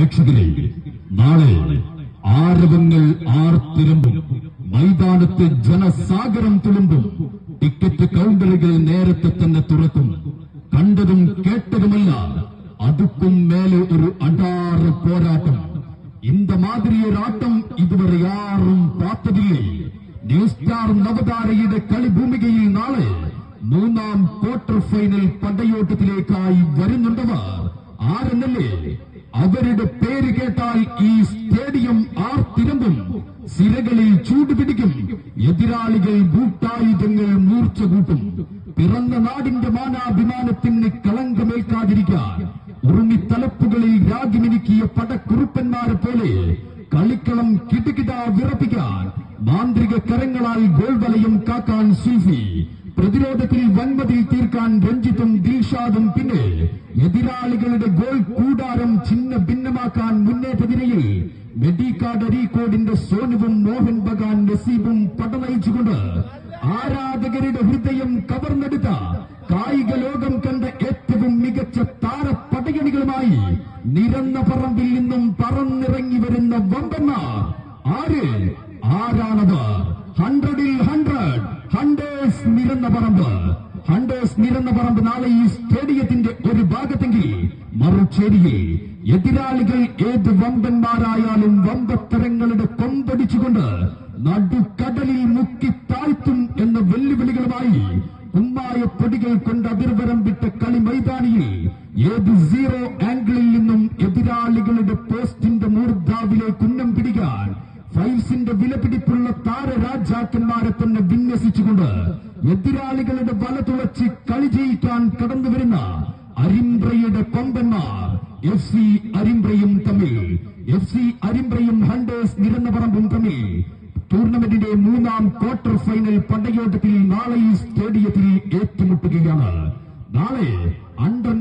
പ്രേക്ഷകരെ, നാളെ ആരവങ്ങൾ ആർത്തിരമ്പും, മൈതാനത്ത് ജനസാഗരം തുളുമ്പും, ടിക്കറ്റ് കൗണ്ടറുകൾ നേരത്തെ തന്നെ തുറക്കും. കണ്ടതും കേട്ടതുമല്ല, അതുക്കും മേലെ ഒരു അടാറ് പോരാട്ടം. இந்த மாதிரி ஒரு ஆட்டம் இதுவரை யாரும் பார்த்ததில்லை. நியூஸ் ஸ்டார் നവതാരയുടെ കളിഭൂമികയിൽ നാളെ മൂന്നാം ക്വാർട്ടർ ഫൈനൽ പടയോട്ടത്തിലേക്കായി വരുന്നുണ്ടവർ ആരെന്നല്ലേ? അവരുടെ പേര് കേട്ടാൽ ഈ സ്റ്റേഡിയം ആർത്തിരമ്പും, സിരകളിൽ ചൂടുപിടിക്കും, എതിരാളികൾ കൂട്ടായുധങ്ങൾ മൂർച്ച കൂട്ടും. പിറന്ന നാടിന്റെ മാനാഭിമാനത്തിന് കളങ്കമേൽക്കാതിരിക്കാൻ ഉറുമിത്തലപ്പുകളിൽ രാഗിമിനുക്കിയ പടക്കുറുപ്പന്മാരെ പോലെ കളിക്കളം കിടുകിട വിറപ്പിക്കാൻ മാന്ത്രിക കരങ്ങളാൽ ഗോൾ വലയം കാക്കാൻ സുൽഫി, പ്രതിരോധത്തിൽ വൻമതിൽ തീർക്കാൻ രഞ്ജിത്തും ദിൽഷാദും, പിന്നെ എതിരാളികളുടെ ഗോൾ കൂടാരം ഛിന്ന ഭിന്നമാക്കാൻ മുന്നേറ്റ നിരയിൽ മെഡിക്കാട് അരീക്കോടിന്റെ സോനുവും മോഹൻ ബഗാൻ നസീബും പടനയിച്ചുകൊണ്ട് ആരാധകരുടെ ഹൃദയം കവർന്നെടുത്ത കായിക ലോകം കണ്ട ഏറ്റവും മികച്ച താരപ്പടയണികളുമായി നിരന്ന പറമ്പിൽ നിന്നും പറന്നിറങ്ങി വരുന്ന വമ്പന്മാർ ആരാണവർ? 100-ൽ 100 ഹണ്ടേഴ്സ് നിരന്ന പറമ്പ് നാളെ ഈ സ്റ്റേഡിയത്തിന്റെ ഒരു ഭാഗത്തെങ്കിൽ മറുചേരിയിൽ എതിരാളികൾ ഏത് വമ്പന്മാരായാലും വമ്പത്തരങ്ങളുടെ കൊമ്പടിച്ചുകൊണ്ട് നടുക്കടലിൽ മുക്കി താഴ്ത്തും എന്ന വെല്ലുവിളികളുമായി കുമ്മായ പൊടികൾ കൊണ്ട് അതിർവരം വിട്ട കളി മൈതാനിയിൽ ഏത് സീറോ ആംഗിളിൽ നിന്നും എതിരാളികളുടെ പോസ്റ്റിന്റെ മൂർധാവിലേക്ക് ഉന്നം പിടിക്കാൻ ഫൈൽസിന്റെ വിലപിടിപ്പുള്ള താരരാജാക്കന്മാരെ തന്നെ വിന്യസിച്ചുകൊണ്ട് എതിരാളികളുടെ വല തുളച്ച് കളി ജയിക്കാൻ കടന്നുവരുന്ന അരിമ്പ്രയുടെ കൊമ്പന്മാർ FC അരിമ്പ്രയും തമ്മിൽ, FC അരിമ്പ്രയും ഹണ്ടേഴ്സ് നിരന്നപറമ്പും തമ്മിൽ ടൂർണമെന്റിന്റെ മൂന്നാം ക്വാർട്ടർ ഫൈനൽ പടയോട്ടത്തിൽ നാളെ ഈ സ്റ്റേഡിയത്തിൽ ഏറ്റുമുട്ടുകയാണ്. നാളെ അണ്ടർ